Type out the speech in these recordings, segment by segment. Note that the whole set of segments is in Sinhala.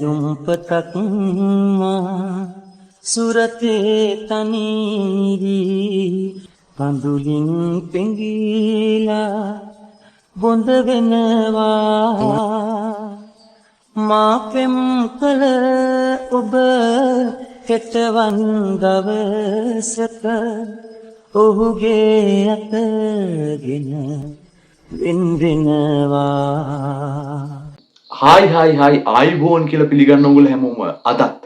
යුම්පතක් සුරතේ තනී කඳුලින් පෙඟිලා බොඳ වෙනවා මා පෙම් කළ ඔබ කෙටවන් දවසක ඔහුගේ අතගෙන වෙන්වෙනවා හායි ආයිබෝන් කියලා පිළිගන්න ඕගොල්ලෝ හැමෝම අදත්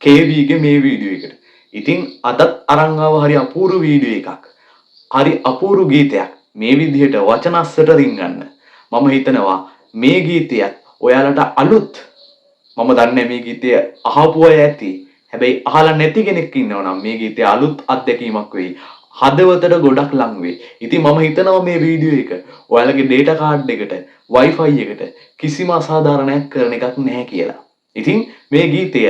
KV ගේ මේ වීඩියෝ එකට. ඉතින් අදත් අරන් ආව හරි අපූර්ව වීඩියෝ එකක්. හරි අපූර්ව ගීතයක්. මේ විදිහට වචන අස්සට රින්ගන්න. මම හිතනවා මේ ගීතයත් ඔයාලට අලුත්. මම දන්නේ මේ ගීතය අහපු අය ඇති. හැබැයි අහලා නැති කෙනෙක් ඉන්නවා නම් මේ ගීතය අලුත් අත්දැකීමක් වෙයි. හදවතට ගොඩක් ලං වෙයි. ඉතින් මම හිතනවා මේ වීඩියෝ එක ඔයාලගේ data card එකට Wi-Fi එකට කිසිම අසාධාරණයක් කරන එකක් නැහැ කියලා. ඉතින් මේ ගීතය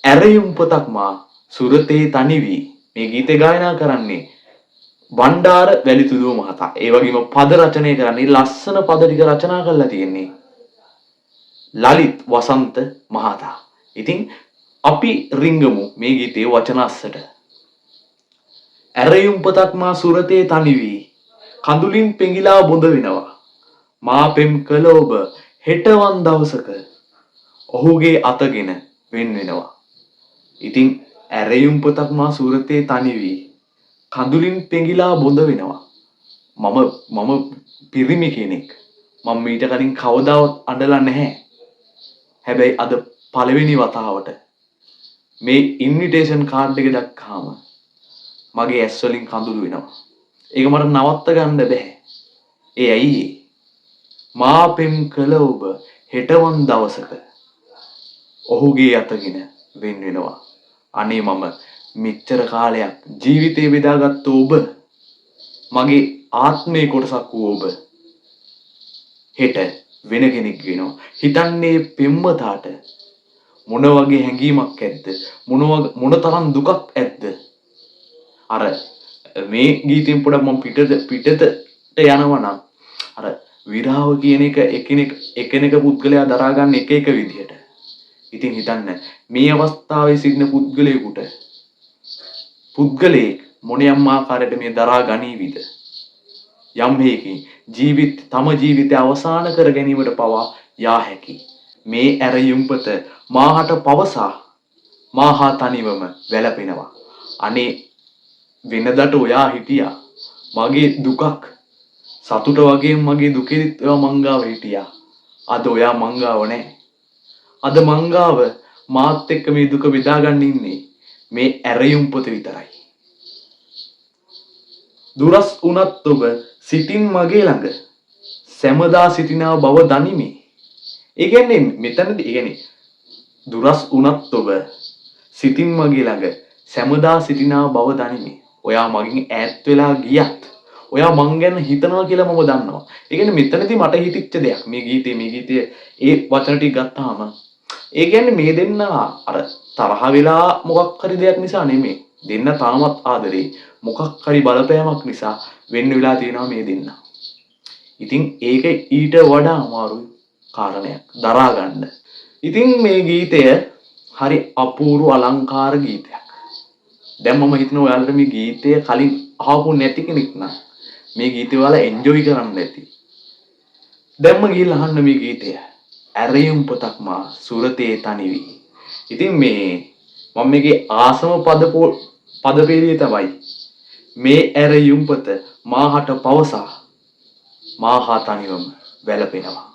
ඇරයුම් පොතක් මා සුරතේ තනිවි. මේ ගීතය ගායනා කරන්නේ බණ්ඩාර වැලිතුදුව මහතා. ඒ වගේම පද රචනය කරන්නේ ලස්සන පද ටික රචනා කරලා තියෙන්නේ ලලිත් වසන්ත මහතා. ඉතින් අපි රිංගමු මේ ගීතයේ වචන අස්සට. ඇරයුම් පොතක් මා සුරතේ තනිවි කඳුලින් පෙඟිලා බොඳ වෙනවා මා පෙම් කළ ඔබ හෙටවන් දවසක ඔහුගේ අතගෙන වෙන් වෙනවා. ඉතින් ඇරයුම් පොතක් මා සුරතේ තනිවි කඳුලින් පෙඟිලා බොඳ වෙනවා. මම පිරිමි කෙනෙක්. මම මීට කලින් කවදාවත් අඬලා නැහැ. හැබැයි අද පළවෙනි වතාවට මේ ඉන්විටේෂන් කාඩ් එක දැක්කාම මගේ ඇස් වලින් කඳුළු වෙනවා. ඒක මට නවත්ත ගන්න බෑ. ඒ ඇයි? මා පෙම් කළ ඔබ හෙටවන් දවසක ඔහුගේ අතගෙන වෙන් වෙනවා. අනේ මම මෙච්චර කාලයක් ජීවිතේ බෙදාගත්ත ඔබ මගේ ආත්මයේ කොටසක් වූ ඔබ හෙට වෙන කෙනෙක් වෙනවා. හිතන්නේ පෙම්වතාට මොන වගේ හැඟීමක් ඇද්ද? මොන තරම් දුකක් ඇද්ද? අර මේ ගීතෙන් පොඩක් මම පිටට යනවා නම් අර විරාව කියන එක එකිනෙක පුද්ගලයා දරා ගන්න එක විදිහට. ඉතින් හිතන්න මේ අවස්ථාවේ සිටින පුද්ගලයෙක් මොනියම් ආකාරයට මේ දරා ගනීවිද? යම් හේකින් තම ජීවිතය අවසන් කර ගැනීමට පවා යා හැකි. මේ ඇරයුම්පත මාහට පවසා මාහා තනිවම වැළපෙනවා. අනේ වෙනදට ඔයා හිටියා මගේ දුකක් සතුට වගේ මගේ දුකෙදිත් ඔයා මංගාව හිටියා. අද ඔයා මංගාව නැහැ. අද මංගාව මාත් එක්ක මේ දුක බෙදා ගන්න ඉන්නේ මේ ඇරයුම් පොත විතරයි. දුරස් උනත් ඔබ සිටින් මගේ ළඟ සැමදා සිටිනා බව දනිමි. ඒ කියන්නේ මෙතනදී ඒ කියන්නේ දුරස් උනත් ඔබ සිටින් මගේ ළඟ සැමදා සිටිනා බව දනිමි. ඔයා මගෙන් ඈත් වෙලා ගියත් ඔයා මං ගැන හිතනවා කියලා මම දන්නවා. ඒ කියන්නේ මෙතනදී මට හිතිච්ච දෙයක් මේ ගීතයේ ඒ වචන ටික ගත්තාම ඒ කියන්නේ මේ දෙන්න අර තරහ වෙලා මොකක් හරි දෙයක් නිසා නෙමෙයි. දෙන්න තාමත් ආදරේ මොකක් හරි බලපෑමක් නිසා වෙන්න වෙලා තියෙනවා මේ දෙන්න. ඉතින් ඒක ඊට වඩා අමාරු කාරණයක් දරා ගන්න. ඉතින් මේ ගීතය හරි අපූර්ව අලංකාර ගීතයක්. දැන් මම හිතනවා ඔයාලට මේ ගීතය කලින් අහපු නැති කෙනෙක් නම් මේ ගීතය ඔයාලා එන්ජොයි කරන්න ඇති. දැන්ම ගිහිල්ලා අහන්න මේ ගීතය. ඇරයුම් පොතක් මා සුරතේ තනිවි. ඉතින් මම මේකේ ආසම පදපේළිය තමයි මේ ඇරයුම් පොත මාහට පවසා මාහා තනිවම වැළපෙනවා.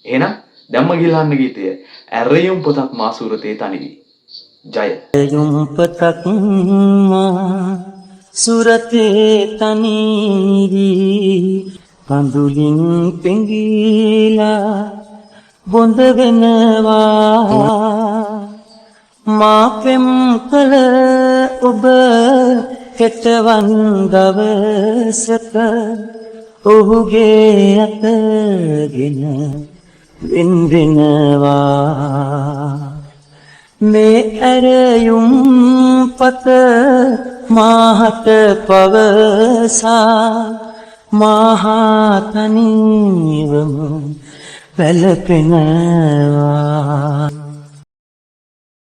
එහෙනම් දැන්ම ගිහිල්ලා අහන්න ගීතය. ඇරයුම් පොතක් මා සුරතේ තනිවි. ජය. යුම්පතක් සුරතේ තනිවි කඳුලින් පෙඟිලා බොඳ වෙනවා මා පෙම් කළ ඔබ කෙටවන් දවසක ඔහුගේ අතගෙන වෙන් වෙනවා මේ ඇරයුම් පත මාහට පවසා මහා තනිවම වැළපෙනවා